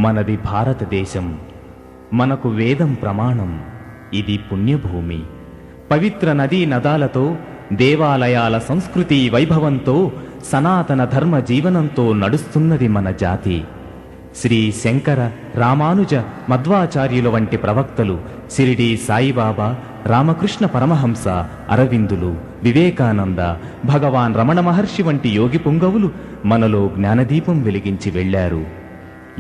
మనది భారతదేశం, మనకు వేదం ప్రమాణం. ఇది పుణ్యభూమి. పవిత్ర నదీ నదాలతో, దేవాలయాల సంస్కృతి వైభవంతో, సనాతన ధర్మ జీవనంతో నడుస్తున్నది మన జాతి. శ్రీ శంకర, రామానుజ, మధ్వాచార్యుల వంటి ప్రవక్తలు, షిరిడీ సాయిబాబా, రామకృష్ణ పరమహంస, అరవిందులు, వివేకానంద, భగవాన్ రమణ మహర్షి వంటి యోగి పుంగవులు మనలో జ్ఞానదీపం వెలిగించి వెళ్లారు.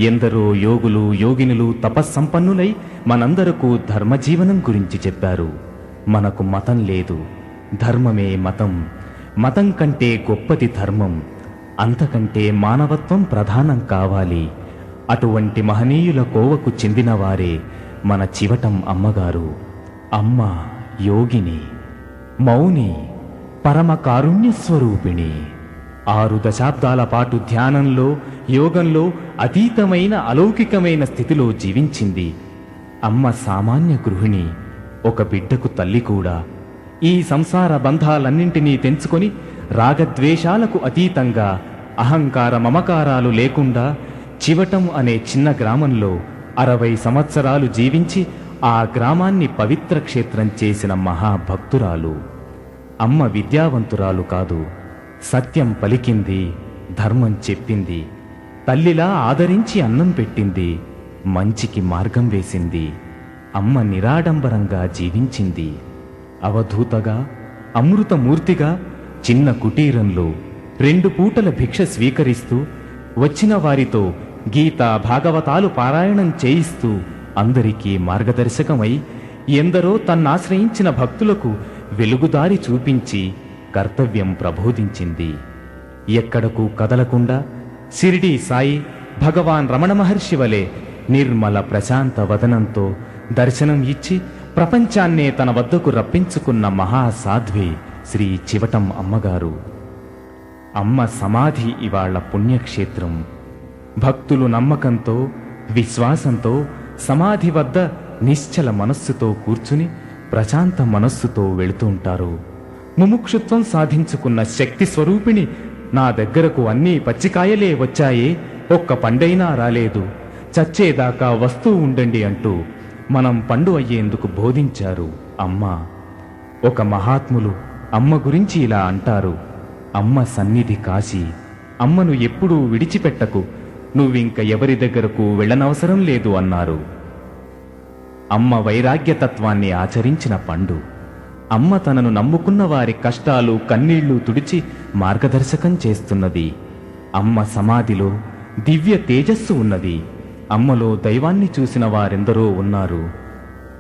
ఎందరో యోగులు, యోగినులు తపస్సంపన్నులై మనందరకు ధర్మజీవనం గురించి చెప్పారు. మనకు మతం లేదు, ధర్మమే మతం. మతం కంటే గొప్పది ధర్మం. అంతకంటే మానవత్వం ప్రధానం కావాలి. అటువంటి మహనీయుల కోవకు చెందినవారే మన చివటం అమ్మగారు. అమ్మ యోగిని, మౌని, పరమ కారుణ్య స్వరూపిణి. 6 దశాబ్దాల పాటు ధ్యానంలో, యోగంలో అతీతమైన అలౌకికమైన స్థితిలో జీవించింది. అమ్మ సామాన్య గృహిణి, ఒక బిడ్డకు తల్లి కూడా. ఈ సంసార బంధాలన్నింటినీ తెంచుకొని రాగద్వేషాలకు అతీతంగా, అహంకార మమకారాలు లేకుండా చివటం అనే చిన్న గ్రామంలో 60 సంవత్సరాలు జీవించి ఆ గ్రామాన్ని పవిత్ర క్షేత్రం చేసిన మహాభక్తురాలు. అమ్మ విద్యావంతురాలు కాదు, సత్యం పలికింది, ధర్మం చెప్పింది. తల్లిలా ఆదరించి అన్నం పెట్టింది, మంచికి మార్గం వేసింది. అమ్మ నిరాడంబరంగా జీవించింది. అవధూతగా, అమృతమూర్తిగా చిన్న కుటీరంలో 2 పూటల భిక్ష స్వీకరిస్తూ, వచ్చిన వారితో గీత భాగవతాలు పారాయణం చేయిస్తూ అందరికీ మార్గదర్శకమై, ఎందరో తన్నాశ్రయించిన భక్తులకు వెలుగుదారి చూపించి కర్తవ్యం ప్రబోధించింది. ఎక్కడకు కదలకుండా షిరిడీ సాయి, భగవాన్ రమణ మహర్షి వలె నిర్మల ప్రశాంత వదనంతో దర్శనం ఇచ్చి ప్రపంచాన్నే తన వద్దకు రప్పించుకున్న మహాసాధ్వి శ్రీ చివటం అమ్మగారు. అమ్మ సమాధి ఇవాళ్ల పుణ్యక్షేత్రం. భక్తులు నమ్మకంతో, విశ్వాసంతో సమాధి వద్ద నిశ్చల మనస్సుతో కూర్చుని ప్రశాంత మనస్సుతో వెళుతూ ఉంటారు. ముముక్షుత్వం సాధించుకున్న శక్తి స్వరూపిణి, నా దగ్గరకు అన్నీ పచ్చికాయలే వచ్చాయే, ఒక్క పండైనా రాలేదు, చచ్చేదాకా వస్తూ ఉండండి అంటూ మనం పండు అయ్యేందుకు బోధించారు అమ్మ. ఒక మహాత్ములు అమ్మ గురించి ఇలా అంటారు: అమ్మ సన్నిధి కాశీ, అమ్మను ఎప్పుడూ విడిచిపెట్టకు, నువ్వింక ఎవరి దగ్గరకు వెళ్ళనవసరం లేదు అన్నారు. అమ్మ వైరాగ్యతత్వాన్ని ఆచరించిన పండు. అమ్మ తనను నమ్ముకున్న వారి కష్టాలు, కన్నీళ్లు తుడిచి మార్గదర్శకం చేస్తున్నది. అమ్మ సమాధిలో దివ్య తేజస్సు ఉన్నది. అమ్మలో దైవాన్ని చూసిన వారెందరో ఉన్నారు.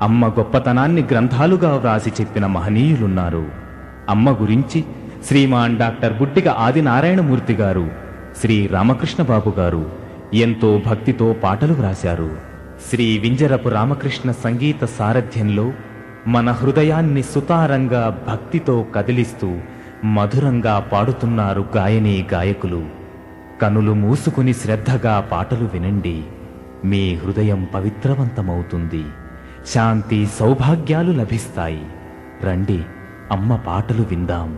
అమ్మ గొప్పతనాన్ని గ్రంథాలుగా వ్రాసి చెప్పిన మహనీయులున్నారు. అమ్మ గురించి శ్రీమాన్ డాక్టర్ బుట్టిగ ఆదినారాయణమూర్తి గారు, శ్రీ రామకృష్ణ బాబు గారు ఎంతో భక్తితో పాటలు వ్రాశారు. శ్రీ వింజరపు రామకృష్ణ సంగీత సారథ్యంలో మన హృదయాన్ని సుతారంగా భక్తితో కదిలిస్తూ మధురంగా పాడుతున్నారు గాయనీ గాయకులు. కనులు మూసుకుని శ్రద్ధగా పాటలు వినండి. మీ హృదయం పవిత్రవంతమవుతుంది. శాంతి, సౌభాగ్యాలు లభిస్తాయి. రండి, అమ్మ పాటలు విందాం.